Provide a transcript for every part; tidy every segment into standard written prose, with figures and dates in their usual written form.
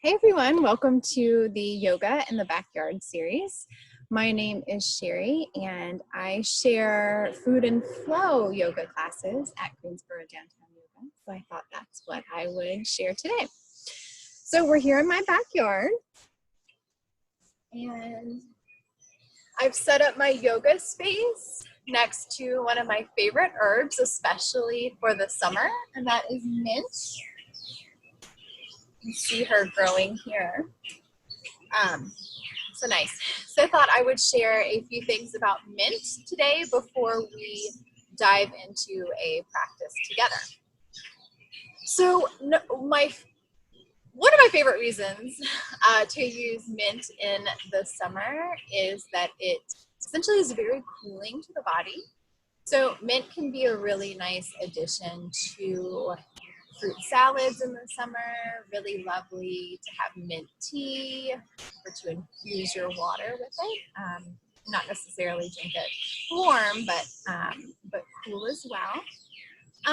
Hey everyone, welcome to the Yoga in the Backyard series. My name is Sheri and I share food and flow yoga classes at Greensboro Downtown Yoga. So I thought that's what I would share today. So we're here in my backyard and I've set up my yoga space next to one of my favorite herbs, especially for the summer, and that is mint. You see her growing here. So nice. So I thought I would share a few things about mint today before we dive into a practice together. So one of my favorite reasons to use mint in the summer is that it essentially is very cooling to the body. So mint can be a really nice addition to fruit salads in the summer. Really lovely to have mint tea or to infuse your water with it. Not necessarily drink it warm, but cool as well.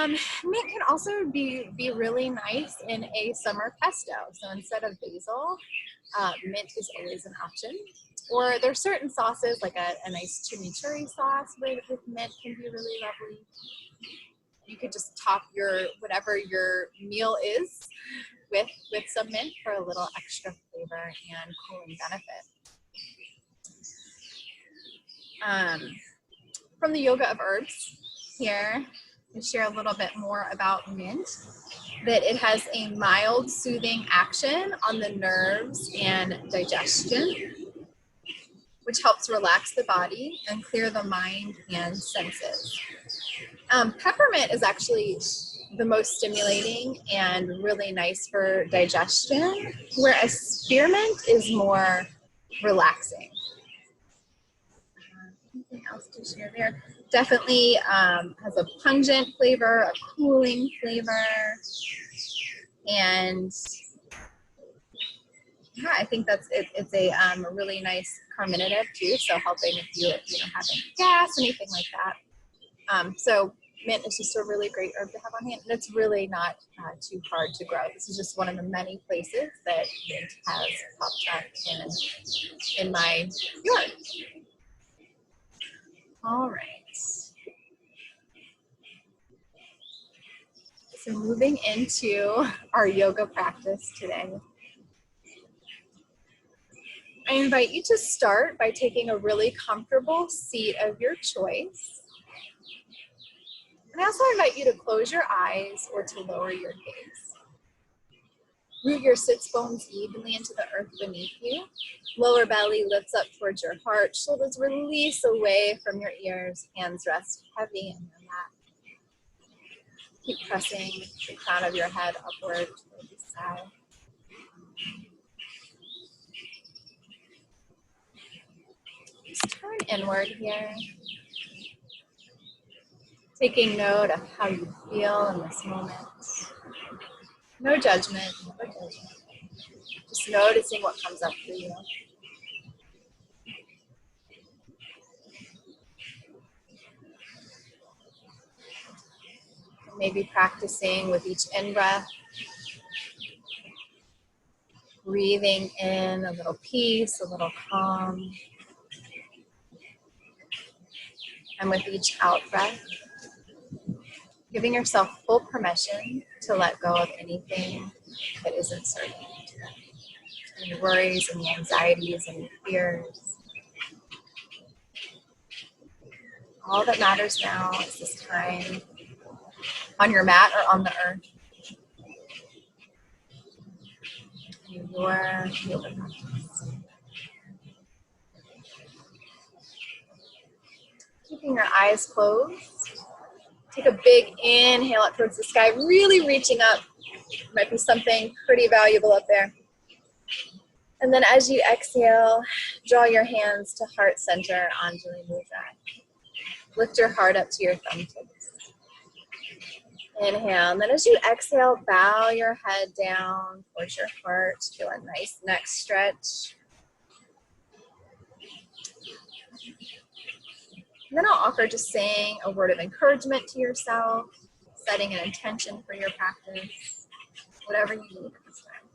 Mint can also be really nice in a summer pesto. So instead of basil, mint is always an option. Or there's certain sauces like a nice chimichurri sauce with mint can be really lovely. You could just top whatever your meal is with some mint for a little extra flavor and cooling benefit. From the Yoga of Herbs here, I share a little bit more about mint, that it has a mild soothing action on the nerves and digestion, which helps relax the body and clear the mind and senses. Peppermint is actually the most stimulating and really nice for digestion, whereas spearmint is more relaxing. Anything else to share there? Definitely has a pungent flavor, a cooling flavor, and yeah, I think that's it. It's a really nice carminative too, so helping if you have any gas, anything like that. So mint is just a really great herb to have on hand, and it's really not too hard to grow. This is just one of the many places that mint has popped up in my yard. All right. So moving into our yoga practice today. I invite you to start by taking a really comfortable seat of your choice. And I also invite you to close your eyes or to lower your gaze. Root your sits bones evenly into the earth beneath you. Lower belly lifts up towards your heart. Shoulders release away from your ears. Hands rest heavy in your lap. Keep pressing the crown of your head upward toward the sky. Just turn inward here. Taking note of how you feel in this moment. No judgment, never judgment. Just noticing what comes up for you. Maybe practicing with each in-breath, breathing in a little peace, a little calm. And with each out-breath, giving yourself full permission to let go of anything that isn't serving you today. Any worries, any anxieties, any fears. All that matters now is this time on your mat or on the earth. In your yoga practice. Keeping your eyes closed. Take a big inhale up towards the sky, really reaching up. Might be something pretty valuable up there. And then as you exhale, draw your hands to heart center, Anjali Mudra. Lift your heart up to your thumb tips. Inhale, and then as you exhale, bow your head down towards your heart. Feel a nice neck stretch. And then I'll offer just saying a word of encouragement to yourself, setting an intention for your practice, whatever you need at this time.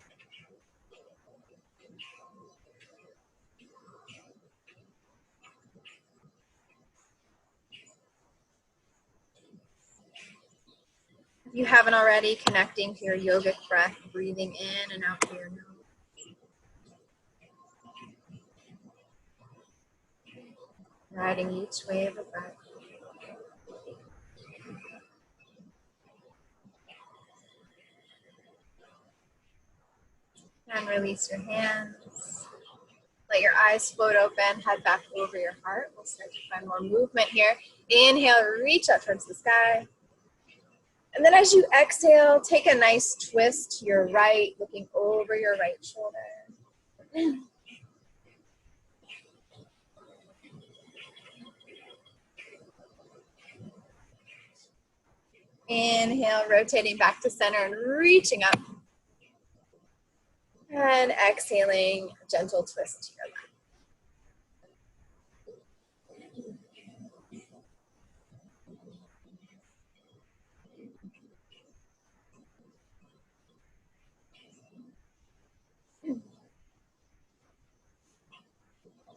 If you haven't already, connecting to your yogic breath, breathing in and out through your nose. Riding each wave of breath. And release your hands. Let your eyes float open, head back over your heart. We'll start to find more movement here. Inhale, reach up towards the sky. And then as you exhale, take a nice twist to your right, looking over your right shoulder. Inhale, rotating back to center and reaching up. And exhaling, gentle twist to your left.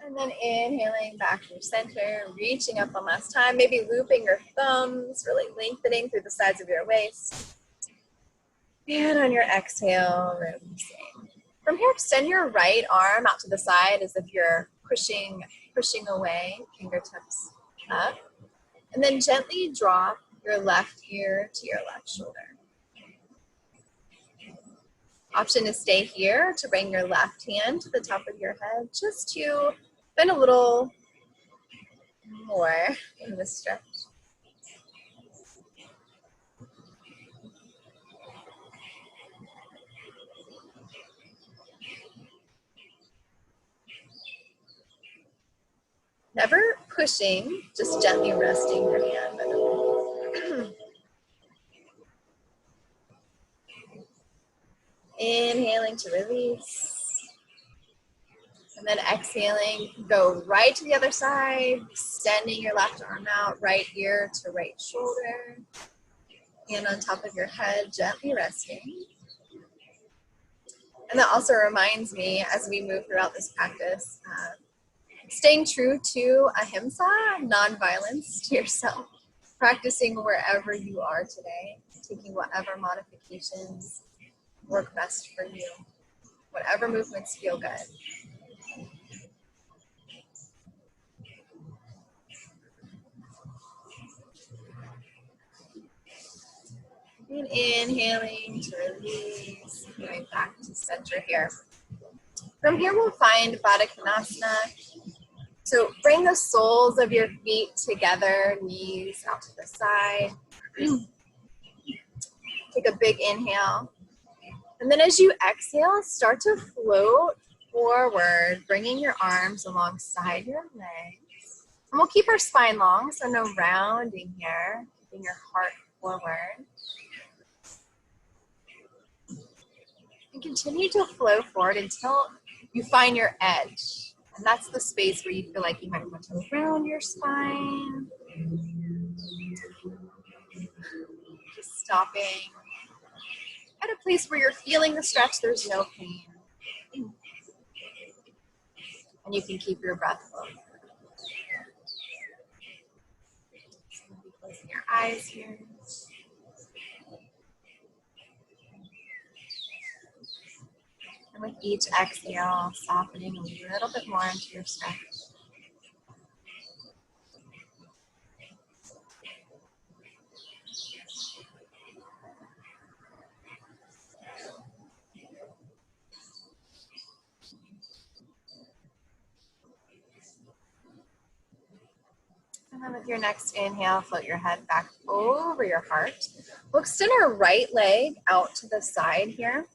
And then inhaling back to center, reaching up one last time, maybe looping your thumbs, really lengthening through the sides of your waist. And on your exhale, releasing. From here, extend your right arm out to the side as if you're pushing away, fingertips up. And then gently drop your left ear to your left shoulder. Option to stay here, to bring your left hand to the top of your head, just to bend a little more in this stretch. Never pushing, just gently resting your hand. Inhaling to release. And then exhaling, go right to the other side, extending your left arm out, right ear to right shoulder. Hand on top of your head, gently resting. And that also reminds me, as we move throughout this practice, staying true to ahimsa, non-violence to yourself, practicing wherever you are today, taking whatever modifications work best for you, whatever movements feel good. And inhaling to release, going back to center here. From here, we'll find Baddha Konasana. So bring the soles of your feet together, knees out to the side. Take a big inhale. And then as you exhale, start to float forward, bringing your arms alongside your legs. And we'll keep our spine long, so no rounding here, keeping your heart forward. And continue to flow forward until you find your edge. And that's the space where you feel like you might want to round your spine. Just stopping at a place where you're feeling the stretch, there's no pain. And you can keep your breath flowing. So you'll be closing your eyes here. And with each exhale, softening a little bit more into your stretch. And then with your next inhale, float your head back over your heart. We'll extend our right leg out to the side here.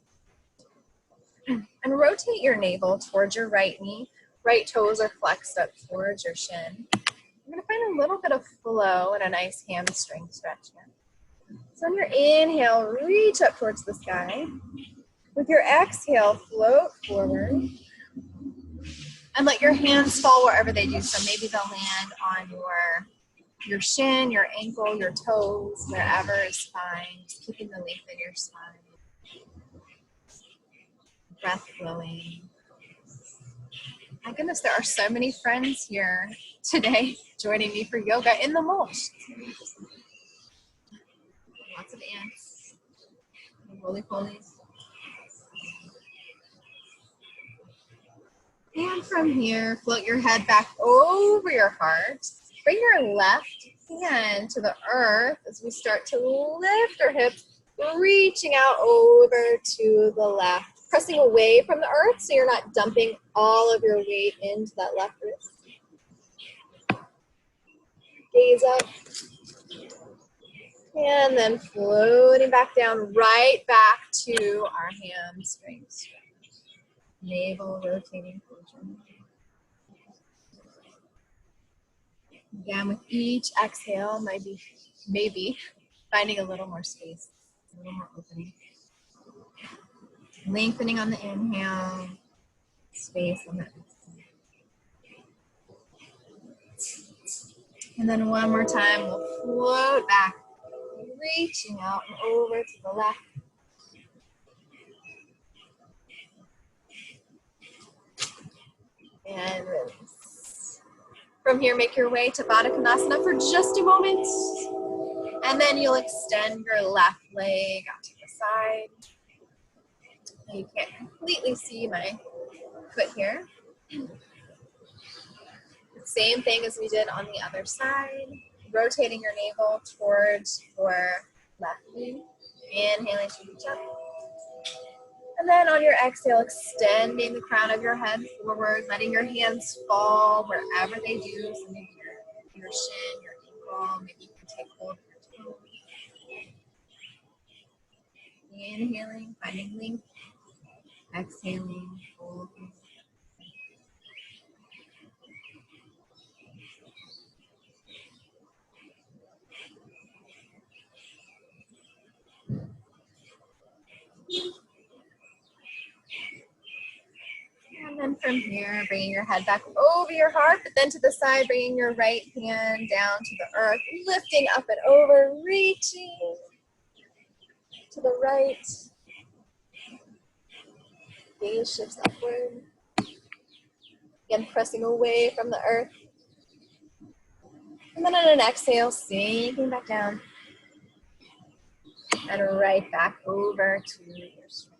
And rotate your navel towards your right knee. Right toes are flexed up towards your shin. You're going to find a little bit of flow and a nice hamstring stretch here. So on your inhale, reach up towards the sky. With your exhale, float forward. And let your hands fall wherever they do. So maybe they'll land on your shin, your ankle, your toes, wherever is fine. Just keeping the length in your spine. Breath flowing. My goodness, there are so many friends here today joining me for yoga in the mulch. Lots of ants. roly-polies. And from here, float your head back over your heart. Bring your left hand to the earth as we start to lift our hips, reaching out over to the left, pressing away from the earth so you're not dumping all of your weight into that left wrist. Gaze up. And then floating back down, right back to our hamstring stretch. Navel rotating pigeon. Again, with each exhale, maybe finding a little more space, a little more opening. Lengthening on the inhale, space on the exhale. And then one more time, we'll float back, reaching out and over to the left. And release. From here, make your way to Baddha Konasana for just a moment. And then you'll extend your left leg out to the side. You can't completely see my foot here. Same thing as we did on the other side. Rotating your navel towards your left knee. Inhaling to reach up. And then on your exhale, extending the crown of your head forward, letting your hands fall wherever they do. So maybe your shin, your ankle, maybe you can take hold of your toes. Inhaling, finding length. Exhaling, folding. And then from here, bringing your head back over your heart, but then to the side, bringing your right hand down to the earth, lifting up and over, reaching to the right. Gaze shifts upward. Again, pressing away from the earth. And then on an exhale, sinking back down. And right back over to your stretch.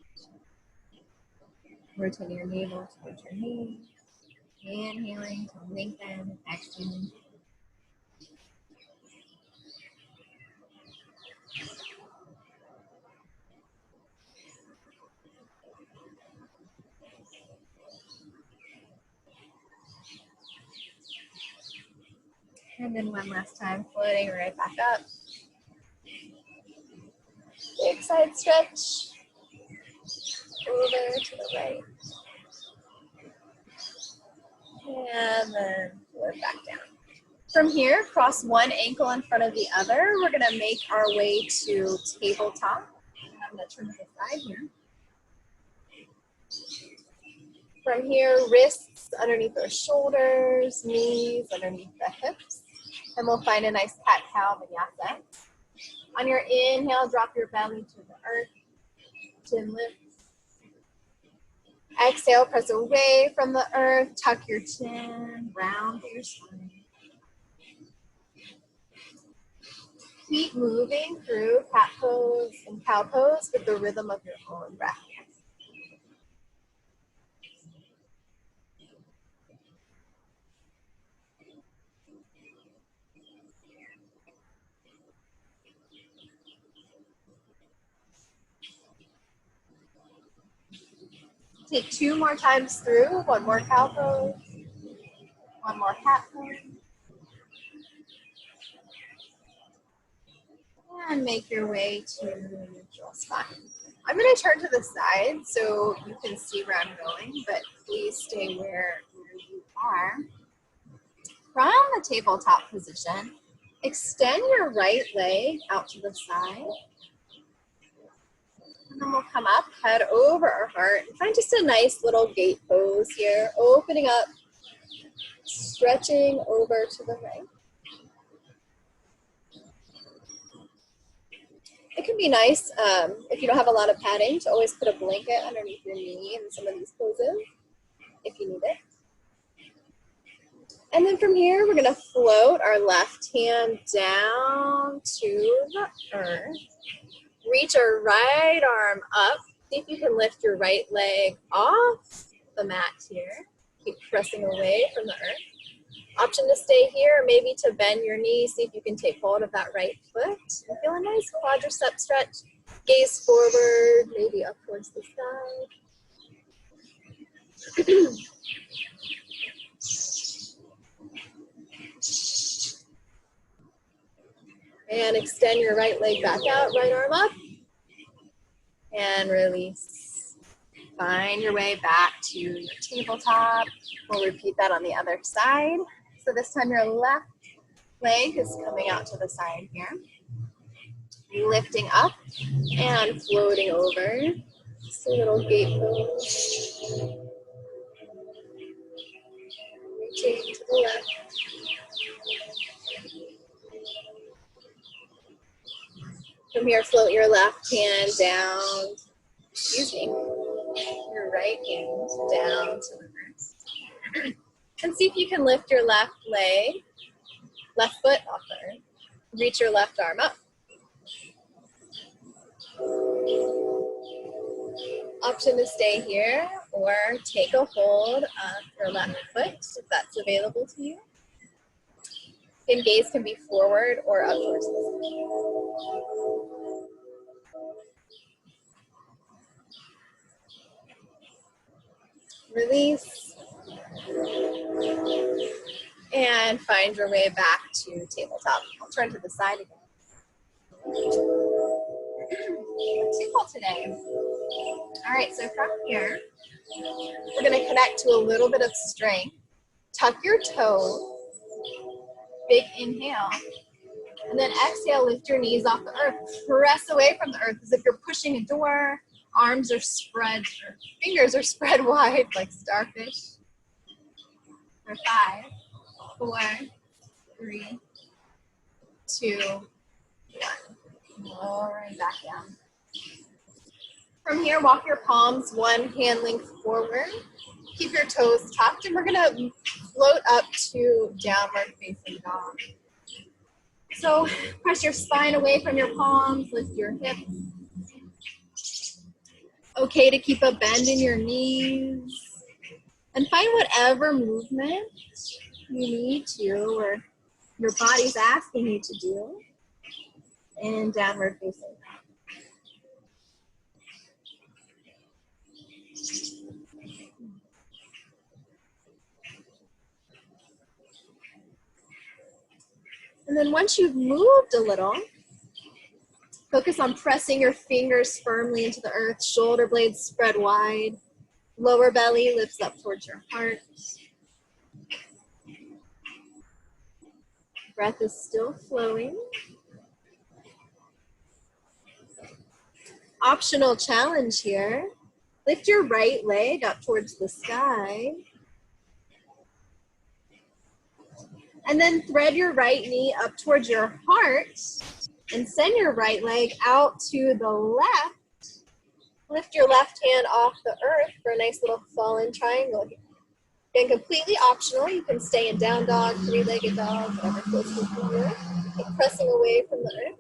Rotating your navel towards your knee. Inhaling to lengthen, exhaling. And then one last time, floating right back up. Big side stretch. Over to the right. And then float back down. From here, cross one ankle in front of the other. We're going to make our way to tabletop. I'm going to turn to the side here. From here, wrists underneath our shoulders, knees underneath the hips. And we'll find a nice cat-cow vinyasa. On your inhale, drop your belly to the earth. Chin lifts. Exhale, press away from the earth. Tuck your chin, round through your spine. Keep moving through cat pose and cow pose with the rhythm of your own breath. Take two more times through. One more cow pose. One more cat pose. And make your way to neutral spine. I'm going to turn to the side so you can see where I'm going, but please stay where you are. From the tabletop position, extend your right leg out to the side. And then we'll come up, head over our heart, and find just a nice little gate pose here, opening up, stretching over to the right. It can be nice, if you don't have a lot of padding, to always put a blanket underneath your knee in some of these poses, if you need it. And then from here, we're gonna float our left hand down to the earth. Reach our right arm up. See if you can lift your right leg off the mat here. Keep pressing away from the earth. Option to stay here, maybe to bend your knee. See if you can take hold of that right foot. And feel a nice quadricep stretch. Gaze forward, maybe up towards the side. And extend your right leg back out, right arm up. And release. Find your way back to your tabletop. We'll repeat that on the other side. So this time your left leg is coming out to the side here. Lifting up and floating over. Just a little gate pose. Reaching to the left. From here, float your left hand down. Excuse me. Your right hand down to the earth. And see if you can lift your left leg, left foot off the earth. Reach your left arm up. Option to stay here or take a hold of your left foot if that's available to you. And gaze can be forward or up towards the side. Release. And find your way back to tabletop. I'll turn to the side again. Tickle today. All right, so from here, we're going to connect to a little bit of strength. Tuck your toes. Big inhale. And then exhale, lift your knees off the earth. Press away from the earth as if you're pushing a door. Arms are spread, or fingers are spread wide like starfish. For 5, 4, 3, 2, 1. Lower and back down. From here, walk your palms one hand length forward. Keep your toes tucked, and we're gonna float up to downward facing dog. So press your spine away from your palms, lift your hips. Okay to keep a bend in your knees. And find whatever movement you need to, or your body's asking you to do, in downward facing dog. And then once you've moved a little, focus on pressing your fingers firmly into the earth, shoulder blades spread wide, lower belly lifts up towards your heart. Breath is still flowing. Optional challenge here. Lift your right leg up towards the sky. And then thread your right knee up towards your heart and send your right leg out to the left. Lift your left hand off the earth for a nice little fallen triangle here. Again, completely optional. You can stay in down dog, three-legged dog, whatever feels good for you. Keep pressing away from the earth.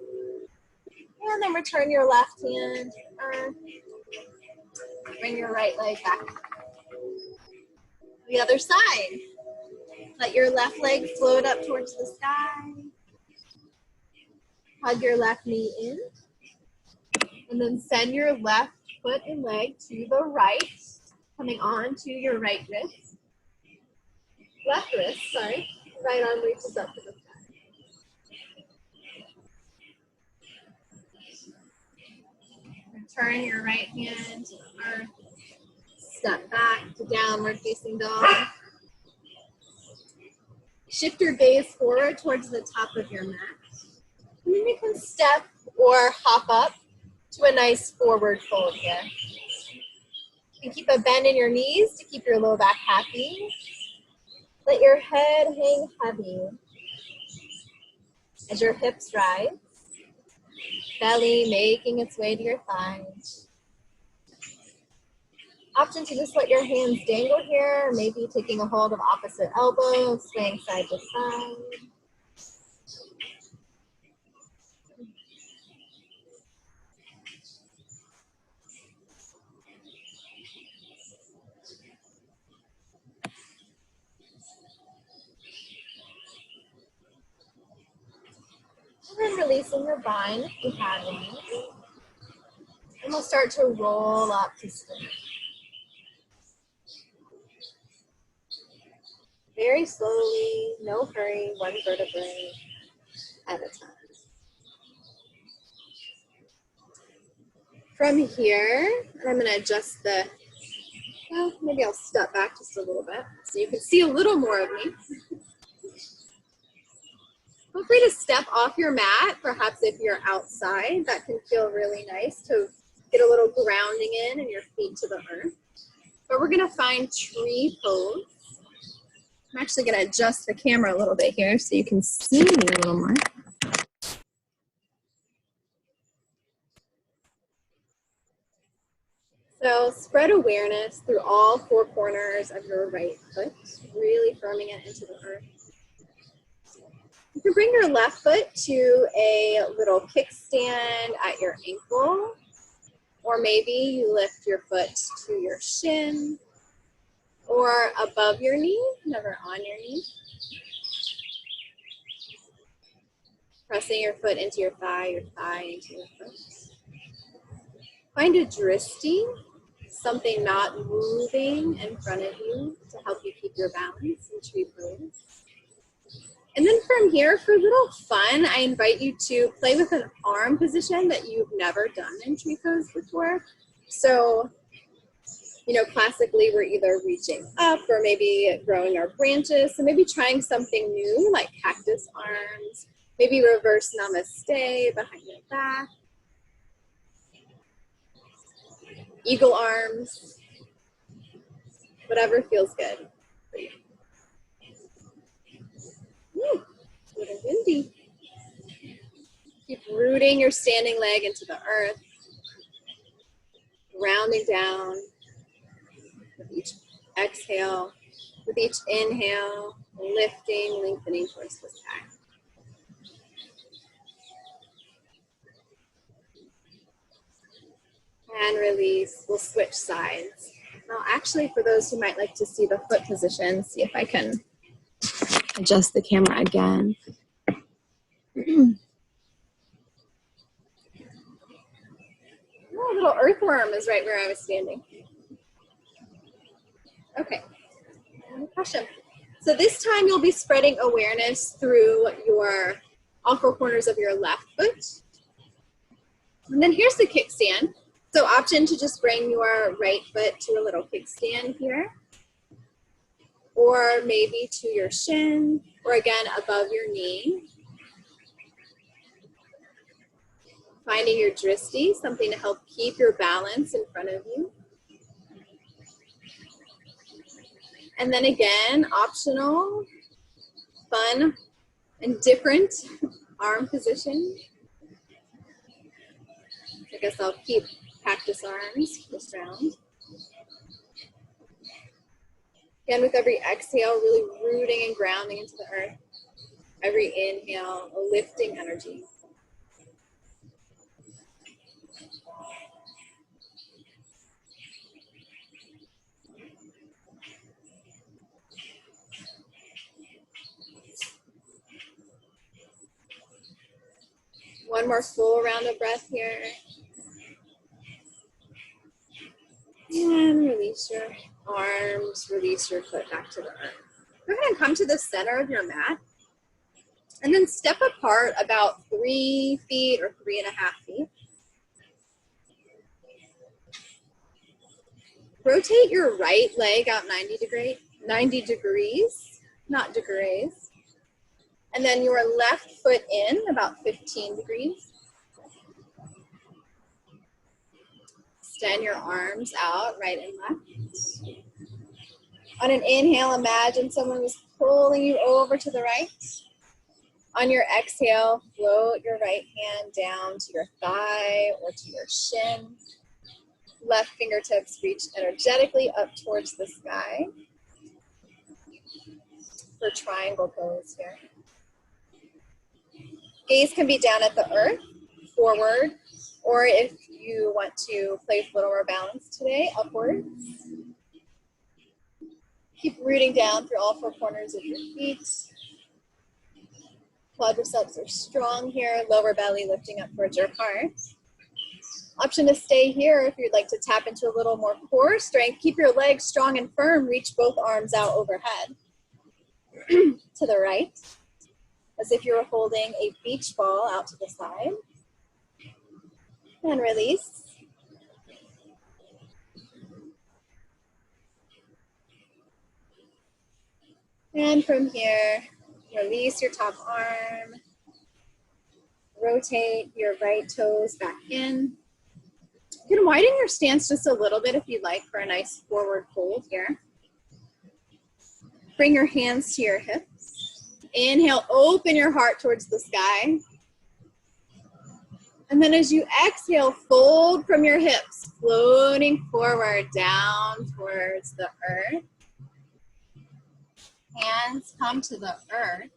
And then return your left hand to the earth. Bring your right leg back. The other side. Let your left leg float up towards the sky. Hug your left knee in. And then send your left foot and leg to the right, coming on to your right wrist. Left wrist, sorry. Right arm reaches up to the sky. Return your right hand to the earth. Step back to downward facing dog. Shift your gaze forward towards the top of your mat. And then you can step or hop up to a nice forward fold here. You can keep a bend in your knees to keep your low back happy. Let your head hang heavy as your hips rise. Belly making its way to your thighs. Option to just let your hands dangle here, maybe taking a hold of opposite elbow, swaying side to side. releasing your bind if you have any. And we'll start to roll up to sleep. Very slowly, no hurry, one vertebrae at a time. From here, I'm going to adjust the, well, maybe I'll step back just a little bit so you can see a little more of me. Feel free to step off your mat, perhaps if you're outside. That can feel really nice to get a little grounding in and your feet to the earth. But we're going to find tree pose. I'm actually going to adjust the camera a little bit here so you can see me a little more. So spread awareness through all four corners of your right foot, really firming it into the earth. You can bring your left foot to a little kickstand at your ankle, or maybe you lift your foot to your shin, or above your knee, never on your knee. Pressing your foot into your thigh into your foot. Find a dristi, something not moving in front of you to help you keep your balance in tree pose. And then from here, for a little fun, I invite you to play with an arm position that you've never done in tree pose before. So, you know, classically, we're either reaching up or maybe growing our branches. So maybe trying something new like cactus arms, maybe reverse namaste behind your back, eagle arms, whatever feels good for you. Woo, a little windy. Keep rooting your standing leg into the earth, rounding down with each exhale, with each inhale, lifting, lengthening towards the sky. And release, we'll switch sides. Now actually, for those who might like to see the foot position, see if I can adjust the camera again. Oh, a little earthworm is right where I was standing. Okay, crush him. So this time you'll be spreading awareness through all four corners of your left foot. And then here's the kickstand. So option to just bring your right foot to a little kickstand here, or maybe to your shin, or again above your knee. Finding your dristi, something to help keep your balance in front of you. And then again, optional, fun, and different arm position. I guess I'll keep cactus arms this round. Again, with every exhale, really rooting and grounding into the earth. Every inhale, a lifting energy. One more full round of breath here. And release your arms, release your foot back to the earth. Go ahead and come to the center of your mat. And then step apart about 3 feet or 3.5 feet. Rotate your right leg out 90 degrees, not degrees. And then your left foot in about 15 degrees. Extend your arms out, right and left. On an inhale, imagine someone was pulling you over to the right. On your exhale, float your right hand down to your thigh or to your shin. Left fingertips reach energetically up towards the sky for triangle pose here. Gaze can be down at the earth, forward, or if you want to play with a little more balance today, upwards. Keep rooting down through all four corners of your feet. Quadriceps are strong here, lower belly lifting up towards your heart. Option to stay here if you'd like to tap into a little more core strength. Keep your legs strong and firm. Reach both arms out overhead to the right, as if you were holding a beach ball out to the side. And release. And from here, release your top arm. Rotate your right toes back in. You can widen your stance just a little bit if you'd like for a nice forward fold here. Bring your hands to your hips. Inhale, open your heart towards the sky. And then as you exhale, fold from your hips, floating forward down towards the earth. Hands come to the earth.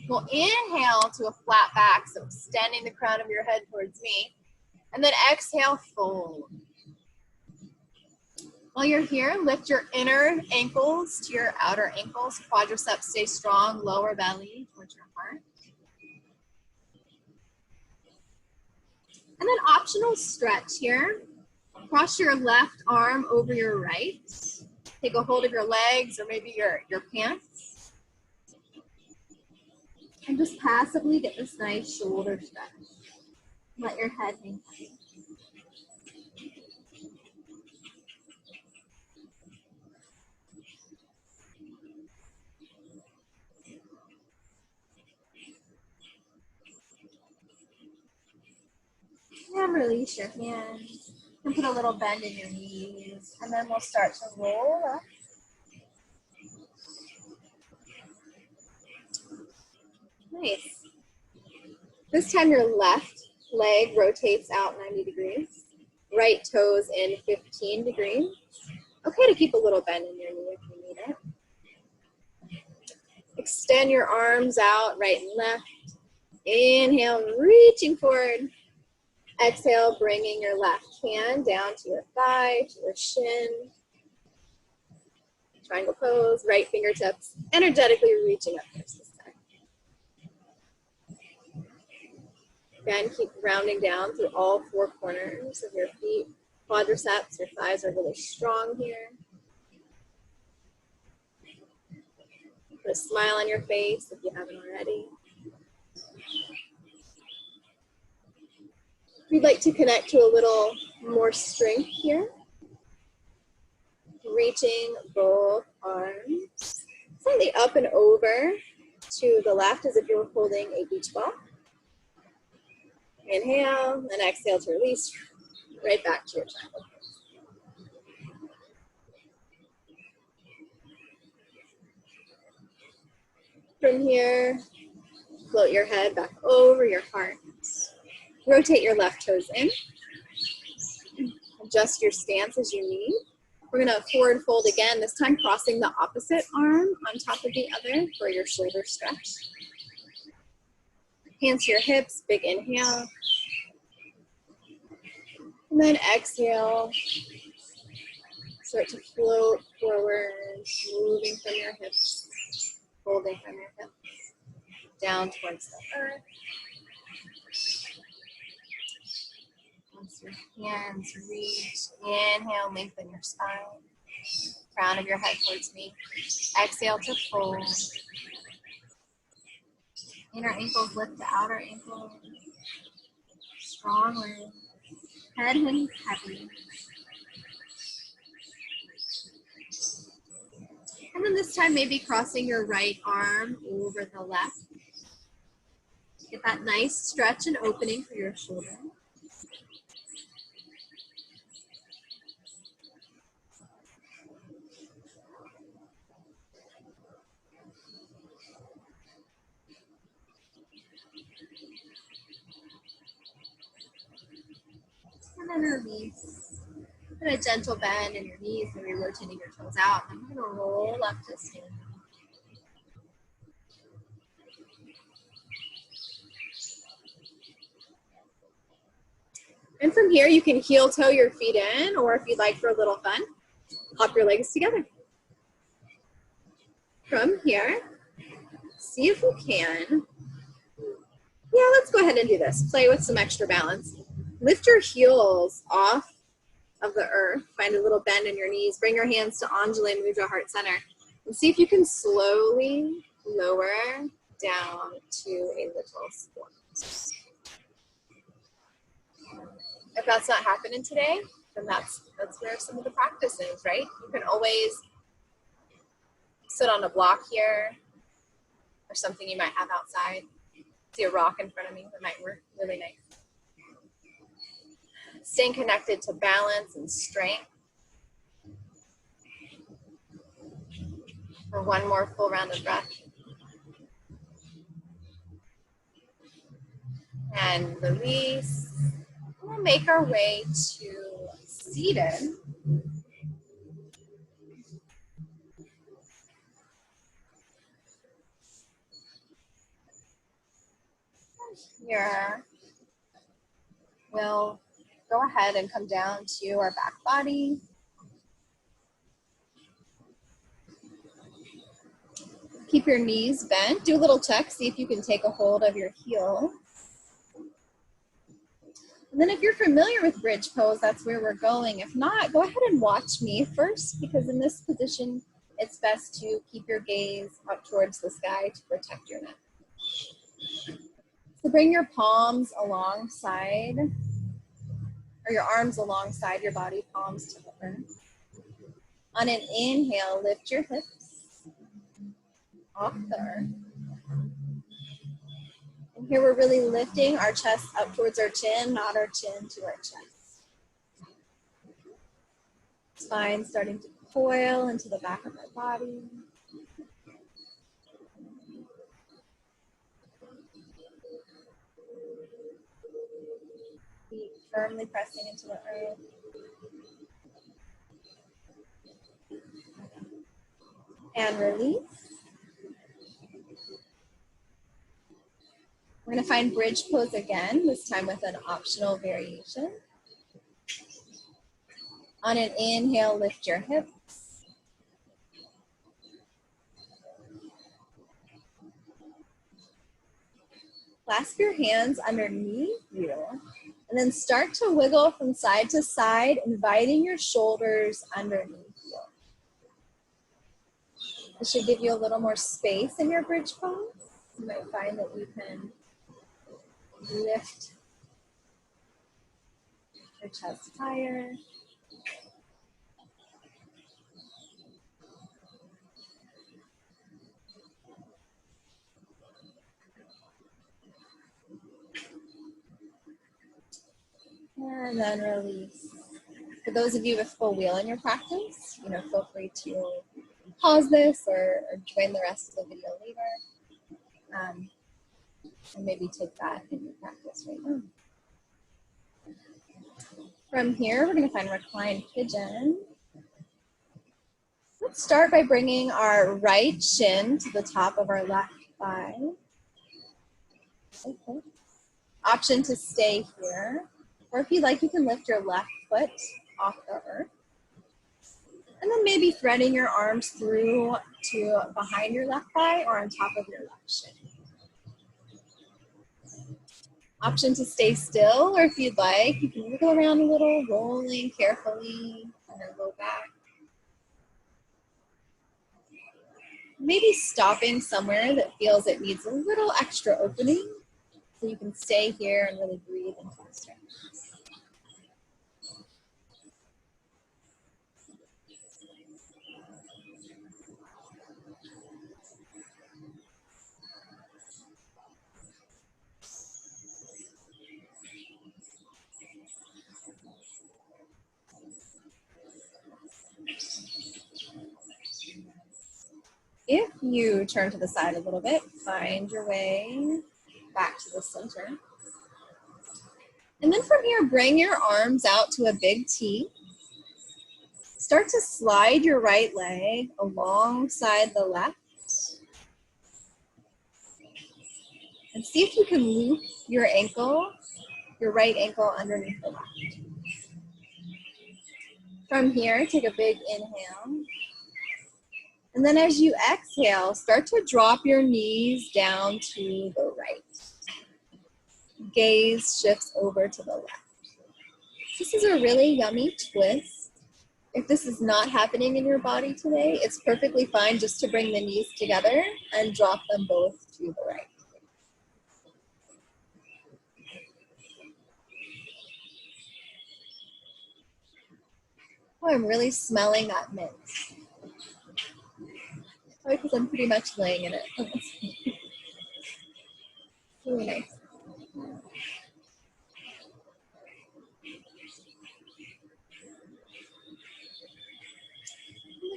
We'll inhale to a flat back, so extending the crown of your head towards me. And then exhale, fold. While you're here, lift your inner ankles to your outer ankles. Quadriceps stay strong, lower belly towards your heart. And then optional stretch here. Cross your left arm over your right. Take a hold of your legs or maybe your pants. And just passively get this nice shoulder stretch. Let your head hang heavy. And release your hands. And put a little bend in your knees. And then we'll start to roll up. Nice. This time your left leg rotates out 90 degrees. Right toes in 15 degrees. Okay to keep a little bend in your knee if you need it. Extend your arms out right and left. Inhale, reaching forward. Exhale, bringing your left hand down to your thigh, to your shin. Triangle pose, right fingertips, energetically reaching up towards the sky. Again, keep rounding down through all four corners of your feet. Quadriceps, your thighs are really strong here. Put a smile on your face if you haven't already. If you'd like to connect to a little more strength here, reaching both arms slightly up and over to the left as if you were holding a beach ball. Inhale and exhale to release right back to your triangle. From here, float your head back over your heart. Rotate your left toes in. Adjust your stance as you need. We're going to forward fold again, this time crossing the opposite arm on top of the other for your shoulder stretch. Hands to your hips, big inhale. And then exhale. Start to float forward, moving from your hips, folding from your hips, down towards the earth. Once your hands reach, inhale, lengthen your spine. Crown of your head towards me. Exhale to fold. Inner ankles lift the outer ankles. Strong legs. Head hangs heavy. And then this time maybe crossing your right arm over the left. Get that nice stretch and opening for your shoulder. And then release. Put a gentle bend in your knees, maybe rotating your toes out. And I'm going to roll up to stand. And from here, you can heel toe your feet in, or if you'd like for a little fun, hop your legs together. From here, see if you can Yeah, let's go ahead and do this. Play with some extra balance. Lift your heels off of the earth. Find a little bend in your knees. Bring your hands to Anjali Mudra, heart center. And see if you can slowly lower down to a little squat. If that's not happening today, then that's where some of the practice is, right? You can always sit on a block here or something you might have outside. See a rock in front of me that might work really nice. Staying connected to balance and strength. For one more full round of breath. And release. We'll make our way to seated. Here, we'll go ahead and come down to our back body. Keep your knees bent. Do a little check. See if you can take a hold of your heel. And then if you're familiar with bridge pose, that's where we're going. If not, go ahead and watch me first, because in this position, it's best to keep your gaze up towards the sky to protect your neck. So bring your palms alongside, or your arms alongside your body, palms to the earth. On an inhale, lift your hips off the earth. And here we're really lifting our chest up towards our chin, not our chin to our chest. Spine starting to coil into the back of our body. Feet firmly pressing into the earth. And release. We're going to find bridge pose again, this time with an optional variation. On an inhale, lift your hips. Clasp your hands underneath you, and then start to wiggle from side to side, inviting your shoulders underneath you. This should give you a little more space in your bridge pose. You might find that you can lift your chest higher. And then release. For those of you with full wheel in your practice, feel free to pause this or join the rest of the video later. And maybe take that in your practice right now. From here, we're going to find Reclined Pigeon. Let's start by bringing our right shin to the top of our left thigh. Okay. Option to stay here. Or if you like, you can lift your left foot off the earth. And then maybe threading your arms through to behind your left thigh or on top of your left shin. Option to stay still, or if you'd like, you can wiggle around a little, rolling carefully on your low back. Maybe stopping somewhere that feels it needs a little extra opening, so you can stay here and really breathe into the stretch. If you turn to the side a little bit, find your way back to the center. And then from here, bring your arms out to a big T. Start to slide your right leg alongside the left. And see if you can loop your ankle, your right ankle underneath the left. From here, take a big inhale. And then as you exhale, start to drop your knees down to the right. gaze shifts over to the left. This is a really yummy twist. If this is not happening in your body today, it's perfectly fine just to bring the knees together and drop them both to the right. Oh, I'm really smelling that mint. Probably because I'm pretty much laying in it. Really nice.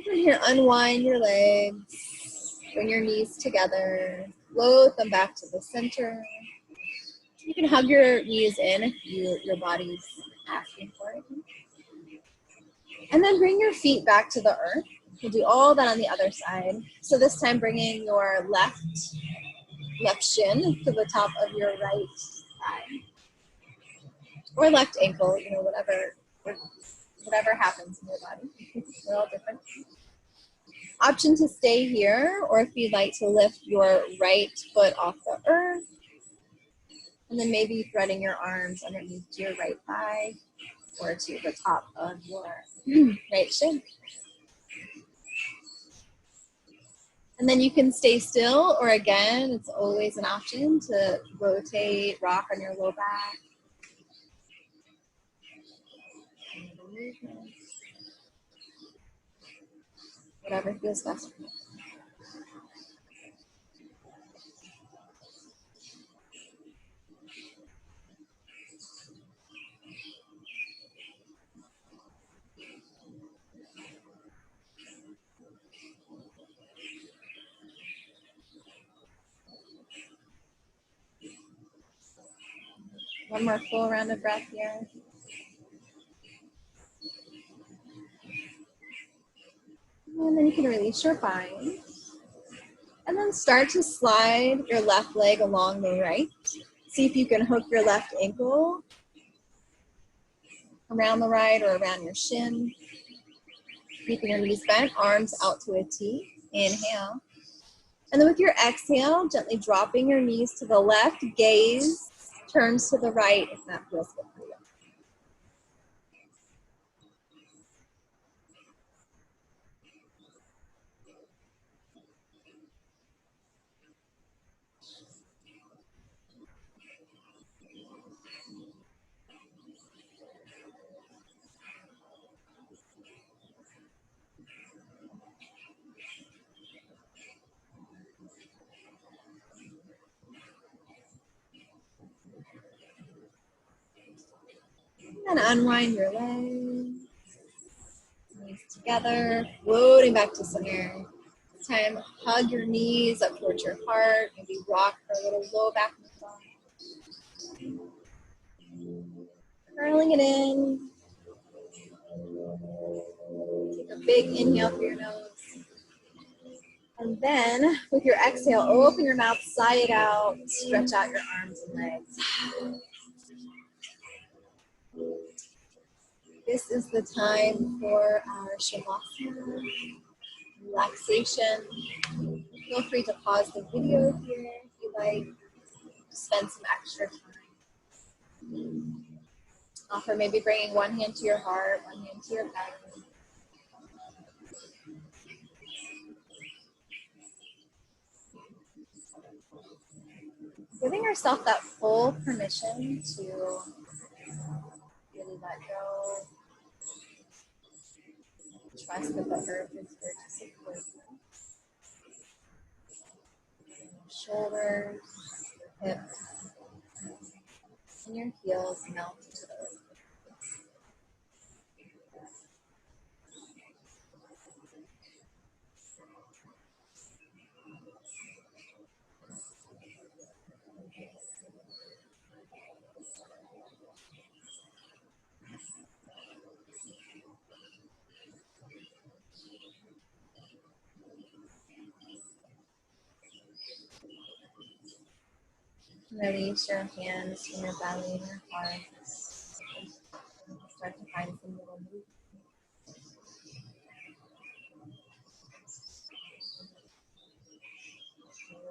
From here, unwind your legs, bring your knees together, float them back to the center. You can hug your knees in if your body's asking for it. And then bring your feet back to the earth. We'll do all that on the other side. So this time bringing your left shin to the top of your right thigh. Or left ankle, whatever happens in your body. They're all different. Option to stay here, or if you'd like to lift your right foot off the earth, and then maybe threading your arms underneath your right thigh or to the top of your right shin. And then you can stay still, or again, it's always an option to rotate, rock on your low back. Whatever feels best for you. One more full round of breath here. And then you can release your bind. And then start to slide your left leg along the right. See if you can hook your left ankle around the right or around your shin. Keeping your knees bent, arms out to a T. Inhale. And then with your exhale, gently dropping your knees to the left, gaze turns to the right if that feels good for you. And unwind your legs. Knees together, floating back to center. This time, hug your knees up towards your heart. Maybe rock for a little low back massage. Curling it in. Take a big inhale through your nose. And then, with your exhale, open your mouth, sigh it out, stretch out your arms and legs. This is the time for our Shavasana, relaxation. Feel free to pause the video here if you like. Spend some extra time. Offer maybe bringing one hand to your heart, one hand to your belly. Giving yourself that full permission to really let go. Trust that the earth is here to support you. Shoulders, your hips, and your heels melt to the earth. Release your hands from your belly and your heart. Start to find some little movement.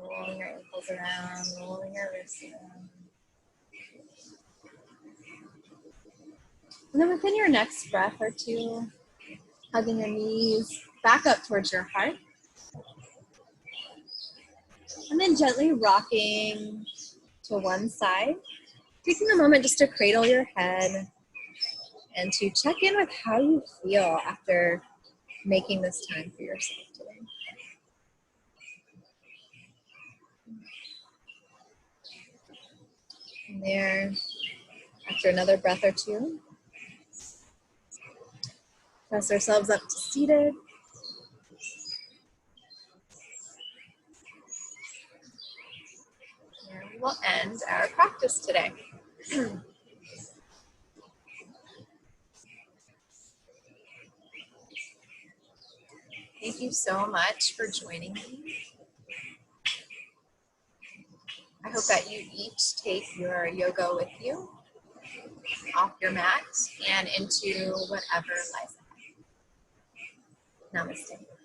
Rolling your ankles around, rolling your wrists around. And then within your next breath or two, hugging your knees back up towards your heart. And then gently rocking to one side. Taking a moment just to cradle your head and to check in with how you feel after making this time for yourself today. And there, after another breath or two, press ourselves up to seated. And we will end our practice today. Thank you so much for joining me. I hope that you each take your yoga with you off your mat and into whatever lies ahead. Namaste.